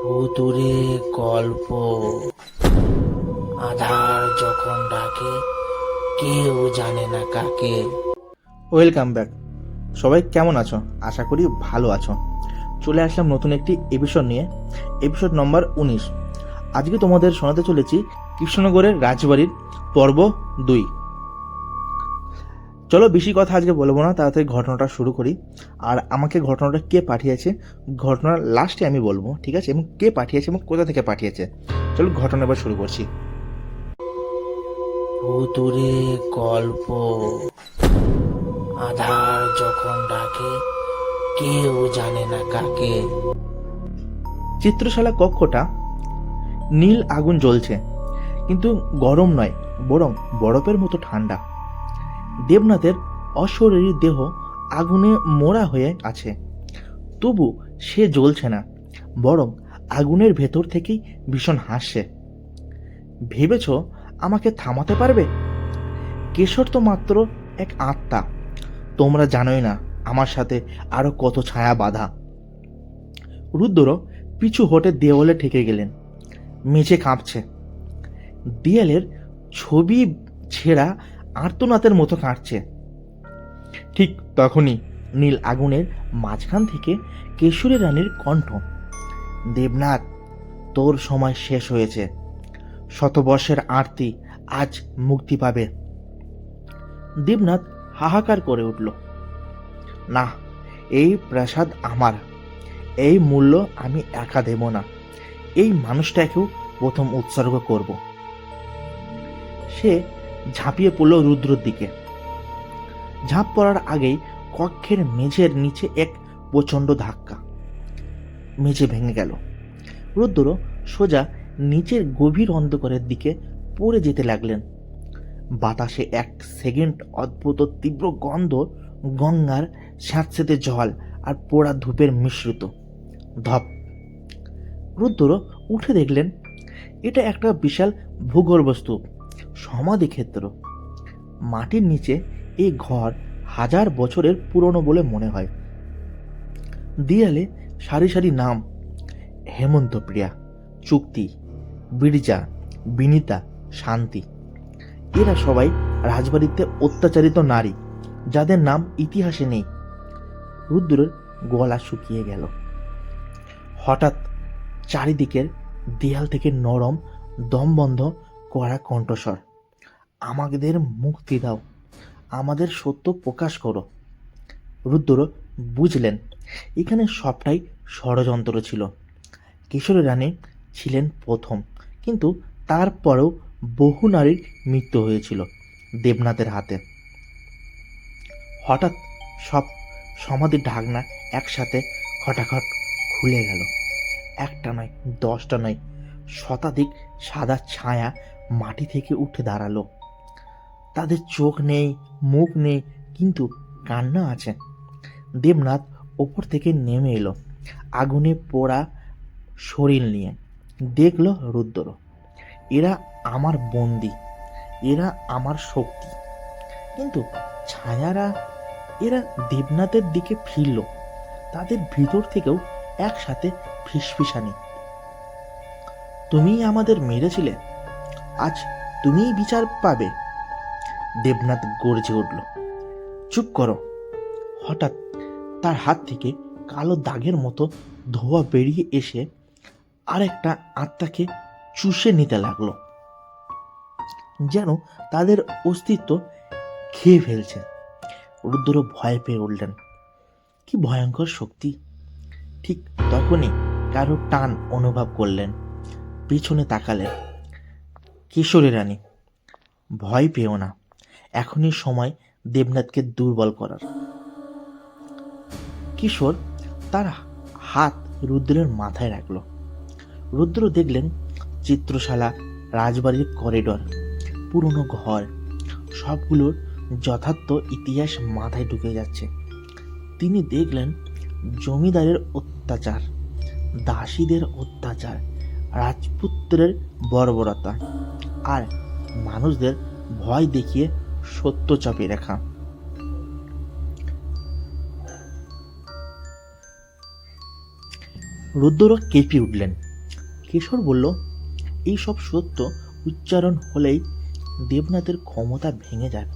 ভুতুড়ে গল্প। আধার যখন ডাকে, কেউ জানে না কাকে। Welcome back. সবাই কেমন আছো? আশা করি ভালো আছো। চলে আসলাম নতুন একটি এপিসোড নিয়ে, এপিসোড নম্বর 19। আজকে তোমাদের শোনাতে চলেছি কৃষ্ণনগরের রাজবাড়ির পর্ব 2। চলো বেশি কথা আজকে বলবো না, তাড়াতাড়ি ঘটনাটা শুরু করি। আর আমাকে ঘটনাটা কে পাঠিয়েছে, ঘটনার লাস্টে আমি বলবো, ঠিক আছে? এবং কে পাঠিয়েছে এবং কোথা থেকে পাঠিয়েছে। চলো ঘটনা এবার শুরু করছি। ভুতুড়ে গল্প। আধার যখন ডাকে, কেউ জানে না কাকে। চিত্রশালা কক্ষটা নীল আগুন জ্বলছে, কিন্তু গরম নয়, বরং বরফের মতো ঠান্ডা। দেবনাথের অশরীরী দেহ আগুনে মোড়া হয়ে আছে, তবু সে জ্বলছে না, বরং আগুনের ভেতর থেকেই ভীষণ হাসছে। ভেবেছ আমাকে থামাতে পারবে? কেশর তো মাত্র এক আত্মা, তোমরা জানোই না আমার সাথে আরো কত ছায়া বাঁধা। রুদ্র পিছু হটে দেওয়ালে ঠেকে গেলেন। মেঝে কাঁপছে, দেয়ালের ছবি ছেঁড়া আর্তনাদের মতো কাঁদছে। ঠিক তখনই নীল আগুনের মাঝখান থেকে কেশরী রানীর কণ্ঠ, দেবনাথ, তোর সময় শেষ হয়েছে। শতবর্ষের আরতি আজ মুক্তি পাবে। দেবনাথ হাহাকার করে উঠল, না, এই প্রাসাদ আমার, এই মূল্য আমি একা দেব না, এই মানুষটাকেও প্রথম উৎসর্গ করব। সে ঝাঁপিয়ে পড়ল রুদ্রর দিকে। ঝাঁপ পড়ার আগেই কক্ষের মেঝের নিচে এক প্রচণ্ড ধাক্কা। মেঝে ভেঙে গেল। রুদ্র সোজা নিচের গভীর অন্ধকারের দিকে পড়ে যেতে লাগলেন। বাতাসে এক সেকেন্ড অদ্ভুত তীব্র গন্ধ, গঙ্গার স্যাঁতসেঁতে জল আর পোড়া ধূপের মিশ্রিত। ধপ। রুদ্র উঠে দেখলেন এটা একটা বিশাল ভূগর্ভস্তূপ, সমাধিক্ষেত্র। মাটির নিচে এই ঘর হাজার বছরের পুরনো বলে মনে হয়। দেয়ালে সারি সারি নাম, হেমন্তপ্রিয়া, চুক্তি, বিরজা, বিনিতা, শান্তি। এরা সবাই রাজবাড়িতে অত্যাচারিত নারী, যাদের নাম ইতিহাসে নেই। রুদ্রের গলা শুকিয়ে গেল। হঠাৎ চারিদিকের দেয়াল থেকে নরম দমবন্ধ করা কণ্ঠস্বর, আমাদের মুক্তি দাও, আমাদের সত্য প্রকাশ করো। রুদ্র বুঝলেন এখানে সবটাই ষড়যন্ত্র ছিল। কিশোরী রানী ছিলেন প্রথম, কিন্তু তারপরেও বহু নারীর মৃত্যু হয়েছিল দেবনাথের হাতে। হঠাৎ সব সমাধির ঢাকনা একসাথে খটাখট খুলে গেল। একটা নয়, 10টা নয়, শতাধিক সাদা ছায়া মাটি থেকে উঠে দাঁড়ালো। তাদের চোখ নেই, মুখ নেই, কিন্তু কান্না আছে। দেবনাথ ওপর থেকে নেমে এলো, আগুনে পোড়া শরীর নিয়ে। দেখলো রুদ্র, এরা আমার বন্দি, এরা আমার শক্তি। কিন্তু ছায়ারা, এরা দেবনাথের দিকে ফিরল, তাদের ভিতর থেকেও একসাথে ফিসফিসানি, তুমিই আমাদের মেরেছিলে, আজ তুমিই বিচার পাবে। দেবনাথ গর্জে উঠল, চুপ করো। হঠাৎ তার হাত থেকে কালো দাগের মতো ধোঁয়া বেরিয়ে এসে আরেকটা আত্মাকে চুষে নিতে লাগলো, যেন তাদের অস্তিত্ব খেয়ে ফেলছে। রুদ্র ভয় পেয়ে উঠলেন, কি ভয়ঙ্কর শক্তি! ঠিক তখনই কারো টান অনুভব করলেন। পিছনে তাকালেন, কিশোরী রানী। ভয় পেও না, এখনই সময় দেবনাথকে দুর্বল করার। কিশোর তার হাত রুদ্রের মাথায় রাখল। রুদ্র দেখলেন চিত্রশালা, রাজবাড়ির করিডর, পুরনো ঘর, সবগুলোর যথার্থ ইতিহাস মাথায় ঢুকে যাচ্ছে। তিনি দেখলেন জমিদারের অত্যাচার, দাসীদের অত্যাচার, রাজপুত্রের বর্বরতা, আর মানুষদের ভয় দেখিয়ে সত্য চাপিয়ে রাখা। রুদ্র কেঁপে উঠলেন, কিশোর বলল, এই সব সত্য উচ্চারণ হলেই দেবনাথের ক্ষমতা ভেঙে যাবে।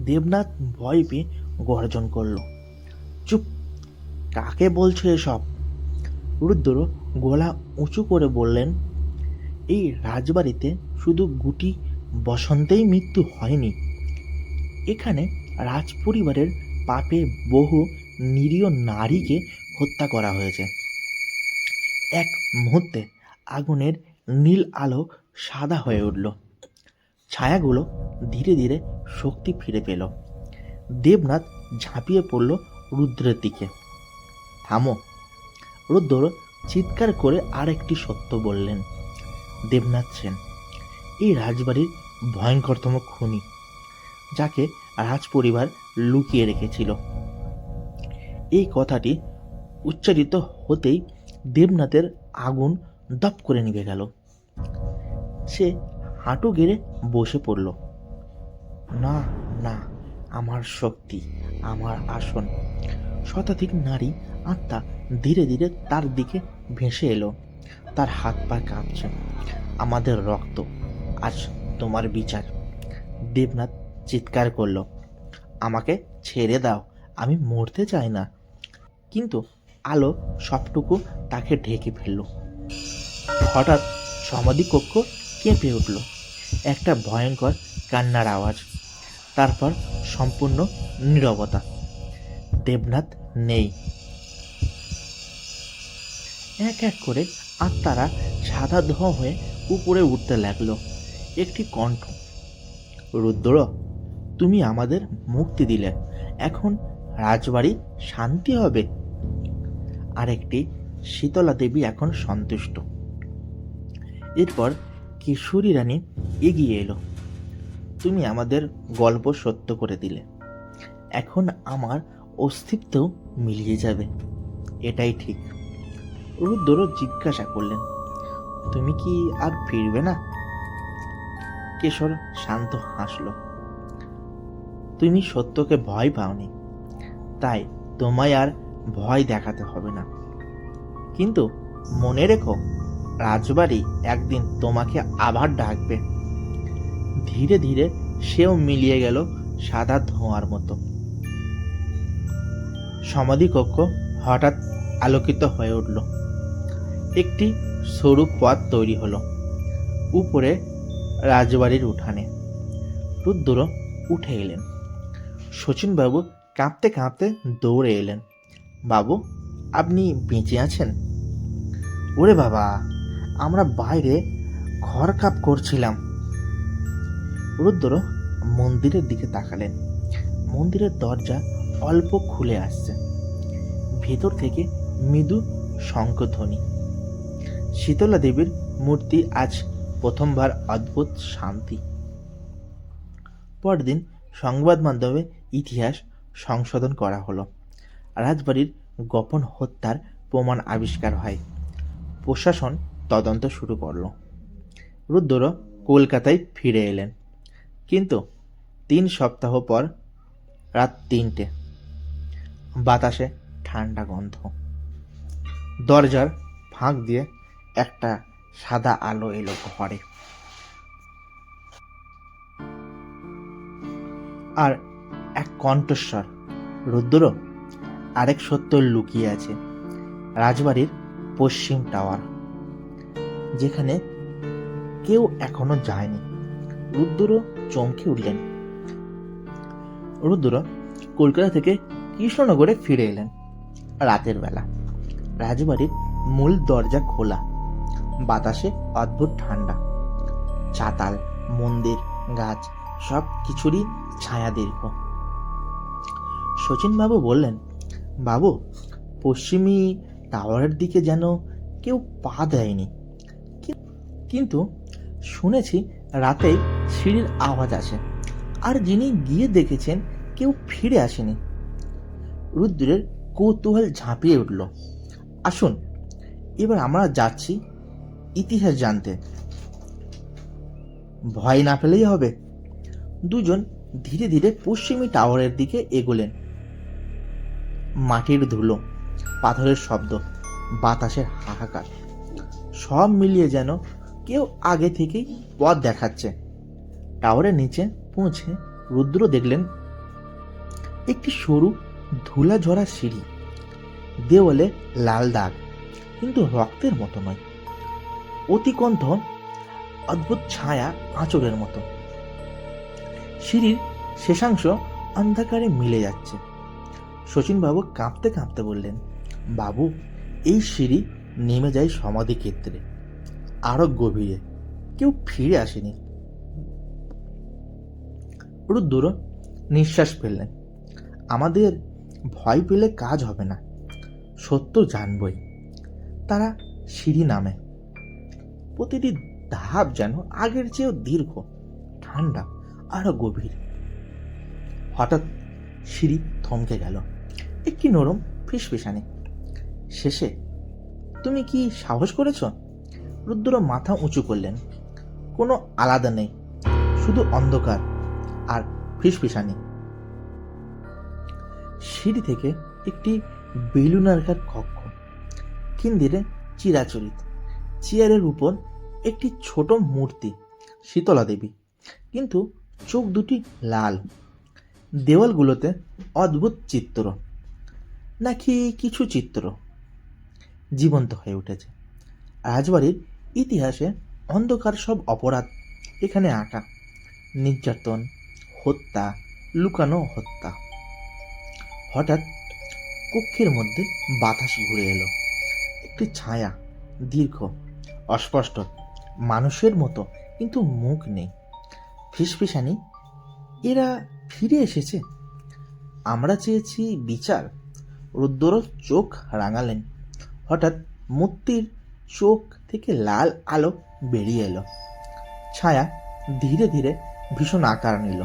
দেবনাথ ভয় পেয়ে গর্জন করল, চুপ, কাকে বলছো এসব? রুদ্র গলা উঁচু করে বললেন, এই রাজবাড়িতে শুধু গুটি বসন্তেই মৃত্যু হয়নি, এখানে রাজপরিবারের পাপে বহু নিরীহ নারীকে হত্যা করা হয়েছে। এক মুহূর্তে আগুনের নীল আলো সাদা হয়ে উঠল, ছায়াগুলো ধীরে ধীরে শক্তি ফিরে পেল। দেবনাথ ঝাঁপিয়ে পড়ল রুদ্রের দিকে। থামো! রুদ্র চিৎকার করে আরেকটি সত্য বললেন, দেবনাথ সেন এই রাজবাড়ির ভয়ঙ্করতম খুনি, যাকে রাজপরিবার লুকিয়ে রেখেছিল। এই কথাটি উচ্চারিত হতেই দেবনাথের আগুন দপ করে নিভে গেল। সে হাঁটু গেড়ে বসে পড়ল। না না, আমার শক্তি, আমার আসন। শতাধিক নারী আত্মা ধীরে ধীরে তার দিকে ভেসে এলো, তার হাত পা কাঁপছে। আমাদের রক্ত, আজ তোমার বিচার। দেবনাথ চিৎকার করল, আমাকে ছেড়ে দাও, আমি মরতে চাই না। কিন্তু আলো সবটুকু তাকে ঢেকে ফেলল। হঠাৎ সমাধিকক্ষ কেঁপে উঠল, একটা ভয়ঙ্কর কান্নার আওয়াজ, তারপর সম্পূর্ণ নীরবতা। দেবনাথ নেই। এক এক করে আত্মারা সাদা ধোঁয়া হয়ে উপরে উঠতে লাগলো। একটি কণ্ঠ, রুদ্র, তুমি আমাদের মুক্তি দিলে, এখন রাজবাড়ি শান্তি হবে। আরেকটি, শীতলা দেবী এখন সন্তুষ্ট। এরপর কিশোরী রানী এগিয়ে এলো, তুমি আমাদের গল্প সত্য করে দিলে, এখন আমার অস্তিত্ব মিলিয়ে যাবে, এটাই ঠিক। রুদ্র জিজ্ঞাসা করলেন, তুমি কি আর ফিরবে না? কিশোর শান্ত হাসল, তুমি সত্যকে ভয় পাওনি, তাই তোমায় আর ভয় দেখাতে হবে না। কিন্তু মনে রেখো, রাজবাড়ি একদিন তোমাকে আবার ডাকবে। ধীরে ধীরে সেও মিলিয়ে গেল সাদা ধোঁয়ার মতো। সমাধিকক্ষ হঠাৎ আলোকিত হয়ে উঠল। একটি সরু পথ তৈরি হলো উপরে রাজবাড়ির উঠানে। রুদ্র উঠে এলেন। শচীনবাবু কাঁপতে কাঁপতে দৌড়ে এলেন, বাবু, আপনি বেঁচে আছেন? ওরে বাবা, আমরা বাইরে ঘরকাপ করছিলাম। রুদ্র মন্দিরের দিকে তাকালেন। মন্দিরের দরজা অল্প খুলে আসছে, ভেতর থেকে মৃদু শঙ্খধ্বনি। শীতলা দেবীর মূর্তি আজ প্রথমবার অদ্ভুত শান্তি। পরদিন সংবাদ মাধ্যমে ইতিহাস সংশোধন করা হলো। রাজবাড়ির গোপন হত্যার প্রমাণ আবিষ্কার হয়। প্রশাসন তদন্ত শুরু করল। রুদ্র কলকাতায় ফিরে এলেন, কিন্তু 3 সপ্তাহ পর রাত 3টে, বাতাসে ঠান্ডা গন্ধ। দরজার ফাঁক দিয়ে একটা সাদা আলো এলো ঘরে। আর এক কণ্ঠস্বর, রুদ্র, আরেক সত্য লুকিয়ে আছে রাজবাড়ির পশ্চিম টাওয়ার, যেখানে কেউ এখনো যায়নি। রুদ্র চমকে উঠলেন। রুদ্র কলকাতা থেকে কৃষ্ণনগরে ফিরে এলেন রাতের বেলা। রাজবাড়ির মূল দরজা খোলা, বাতাসে অদ্ভুত ঠান্ডা। চাতাল, মন্দির, গাছ সব কিছুরই ছায়া দীর্ঘ। শচীনবাবু বললেন, বাবু, পশ্চিমী টাওয়ারের দিকে যেন কেউ পা দেয়নি, কিন্তু শুনেছি রাতেই সিঁড়ির আওয়াজ আসে, আর যিনি গিয়ে দেখেছেন কেউ ফিরে আসেনি। রুদ্রের কৌতূহল ঝাঁপিয়ে উঠল, আসুন, এবার আমরা যাচ্ছি ইতিহাস জানতে, ভয় না পেলেই হবে। দুজন ধীরে ধীরে পশ্চিমী টাওয়ারের দিকে এগোলেন। মাটির ধুলো, পাথরের শব্দ, বাতাসের হাহাকার। সব মিলিয়ে যেন কেউ আগে থেকেই পথ দেখাচ্ছে। টাওয়ারের নিচে পৌঁছে রুদ্র দেখলেন একটি সরু ধুলা ঝরা সিঁড়ি, দেওয়ালে লাল দাগ, কিন্তু রক্তের মতো নয়, অতিকণ্ঠ অদ্ভুত ছায়া আঁচড়ের মতো। সিঁড়ির শেষাংশ অন্ধকারে মিলে যাচ্ছে। শচীনবাবু কাঁপতে কাঁপতে বললেন, বাবু, এই সিঁড়ি নেমে যায় সমাধি ক্ষেত্রে, আরো গভীরে, কেউ ফিরে আসেনি। রুদ্র নিঃশ্বাস ফেললেন। আমাদের ভয় পেলে কাজ হবে না, সত্য জানবই। তারা সিঁড়ি নামে। প্রতিটি ধাপ যেন আগের চেয়েও দীর্ঘ, ঠান্ডা, আরো গভীর। হঠাৎ সিঁড়ি থমকে গেল। একটি নরম ফিসফিসানি। শেষে, তুমি কি সাহস করেছ? রুদ্র মাথা উঁচু করলেন। কোনো আলাদা নেই, শুধু অন্ধকার আর ফিসফিসানি। সিঁড়ি থেকে একটি বেলুনাকার কক্ষ, কেন্দ্রে চিরাচরিত চেয়ারের উপর একটি ছোট মূর্তি, শীতলা দেবী, কিন্তু চোখ দুটি লাল। দেওয়ালগুলোতে অদ্ভুত চিত্র, নাকি কিছু চিত্র জীবন্ত হয়ে উঠেছে। রাজবাড়ির ইতিহাসে অন্ধকার সব অপরাধ এখানে আঁকা। নির্যাতন, হত্যা, লুকানো হত্যা। হঠাৎ কক্ষের মধ্যে বাতাস ঘুরে এলো। একটি ছায়া, দীর্ঘ, অস্পষ্ট, মানুষের মতো, কিন্তু মুখ নেই। ফিসফিসানি, এরা ফিরে এসেছে। আমরা চেয়েছি বিচার। রুদ্র চোখ রাঙালেন। হঠাৎ মূর্তির চোখ থেকে লাল আলো বেরিয়ে এলো। ছায়া ধীরে ধীরে ভীষণ আকার নিল।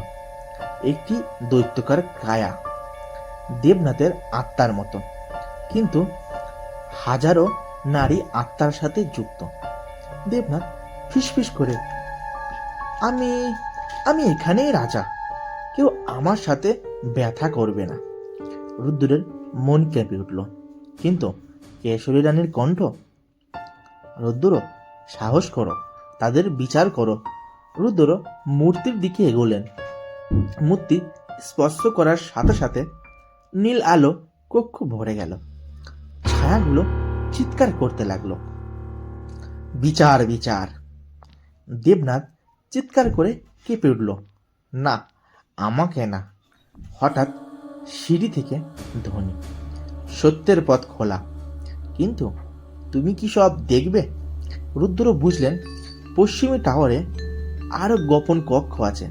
একটি দৈত্যকার কায়া, দেবনাথের আত্মার মতো, কিন্তু হাজারো নারী আত্মার সাথে যুক্ত। দেবনাথ ফিসফিস করে, আমি আমি এখানেই রাজা, কেউ আমার সাথে ব্যথা করবে না। রুদ্রের মন কেঁপে উঠল, কিন্তু কেশরী রানীর কণ্ঠ, রুদ্র, সাহস করো, তাদের বিচার করো। রুদ্র মূর্তির দিকে এগোলেন। মূর্তি স্পর্শ করার সাথে সাথে নীল আলো কক্ষ ভরে গেল। ছায়াগুলো চিৎকার করতে লাগলো, বিচার, বিচার। দেবনাথ চিৎকার করে কেঁপে উঠল, না, আমাকে না। হঠাৎ সিঁড়ি থেকে ধ্বনি, সত্যের পথ খোলা, কিন্তু তুমি কি সব দেখবে? রুদ্র বুঝলেন পশ্চিমী টাওয়ারে আরো গোপন কক্ষ আছে,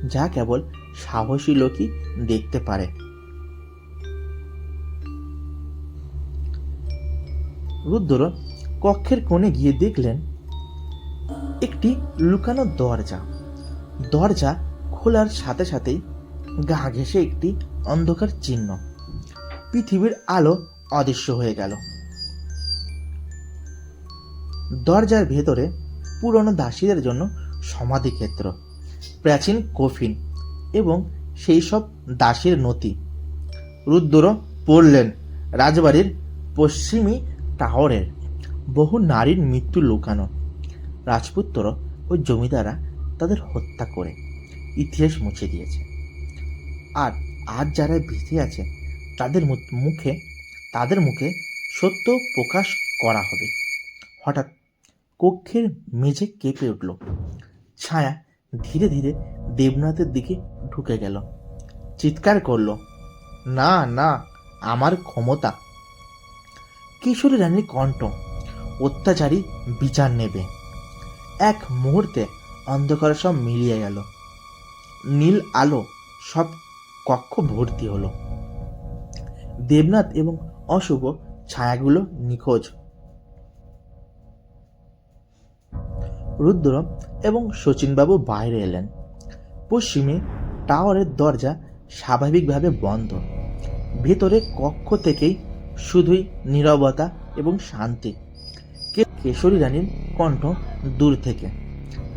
যা কেবল সাহসী লোকই দেখতে পারে। রুদ্র কক্ষের কোণে গিয়ে দেখলেন একটি লুকানো দরজা। দরজা খোলার সাথে সাথেই গা ঘেঁষে একটি অন্ধকার চিহ্ন। পৃথিবীর আলো অদৃশ্য হয়ে গেল। দরজার ভেতরে পুরনো দাসীদের জন্য সমাধিক্ষেত্র, প্রাচীন কফিন এবং সেই সব দাসীর নথি। রুদ্র পড়লেন রাজবাড়ির পশ্চিমী টাওয়ারের বহু নারীর মৃত্যু লুকানো। রাজপুত্র ও জমিদাররা তাদের হত্যা করে ইতিহাস মুছে দিয়েছে। আর আজ যারা বেঁচে আছে তাদের মুখে সত্য প্রকাশ করা হবে। হঠাৎ কক্ষের মেঝে কেঁপে উঠল। ছায়া ধীরে ধীরে দেবনাথের দিকে ঢুকে গেল। চিৎকার করল, না, না, আমার ক্ষমতা। কিশোরী রানীর কণ্ঠ, অত্যাচারী বিচার নেবে। এক মুহূর্তে অন্ধকার সব মিলিয়ে গেল। নীল আলো সব কক্ষ ভর্তি হলো। দেবনাথ এবং অশুভ ছায়াগুলো নিখোঁজ। রুদ্র এবং শচীনবাবু বাইরে এলেন। পশ্চিমে টাওয়ারের দরজা স্বাভাবিকভাবে বন্ধ। ভেতরে কক্ষ থেকেই শুধুই নীরবতা এবং শান্তি। কেশরী রানীর কণ্ঠ দূর থেকে,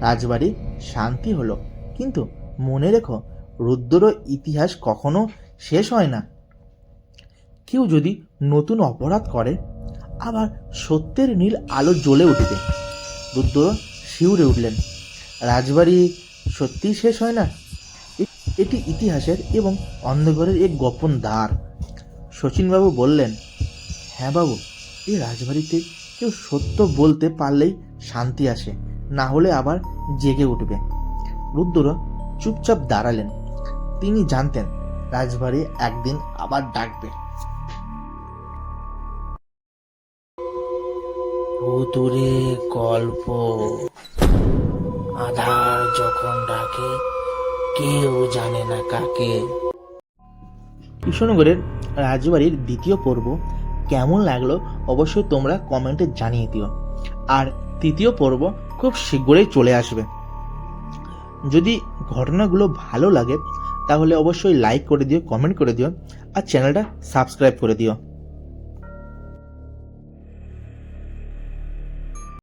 রাজবাড়ি শান্তি হলো, কিন্তু মনে রেখো, রুদ্র ইতিহাস কখনো শেষ হয় না। কেউ যদি নতুন অপরাধ করে, আবার সত্যের নীল আলো জ্বলে উঠবে। রুদ্র শিউরে উঠলেন। রাজবাড়ি সত্যিই শেষ হয় না। এটি ইতিহাসের এবং অন্ধকারের এক গোপন দ্বার। শচীনবাবু বললেন, হ্যাঁ বাবু, এই রাজবাড়িতে কেউ সত্য বলতে পারলেই শান্তি আসে, না হলে আবার জেগে উঠবে। রুদ্র চুপচাপ দাঁড়ালেন। তিনি জানতেন রাজবাড়ি একদিন আবার ডাকবে। ভুতুরে গল্প। আধার যখন ডাকে কেউ জানে না কাকে। কৃষ্ণনগরের রাজবাড়ির দ্বিতীয় পর্ব কেমন লাগলো অবশ্যই তোমরা কমেন্টে জানিয়ে দিও। আর তৃতীয় পর্ব খুব শীঘ্রই চলে আসবে। যদি ঘটনাগুলো ভালো লাগে তাহলে অবশ্যই লাইক করে দিও, কমেন্ট করে দিও আর চ্যানেলটা সাবস্ক্রাইব করে দিও।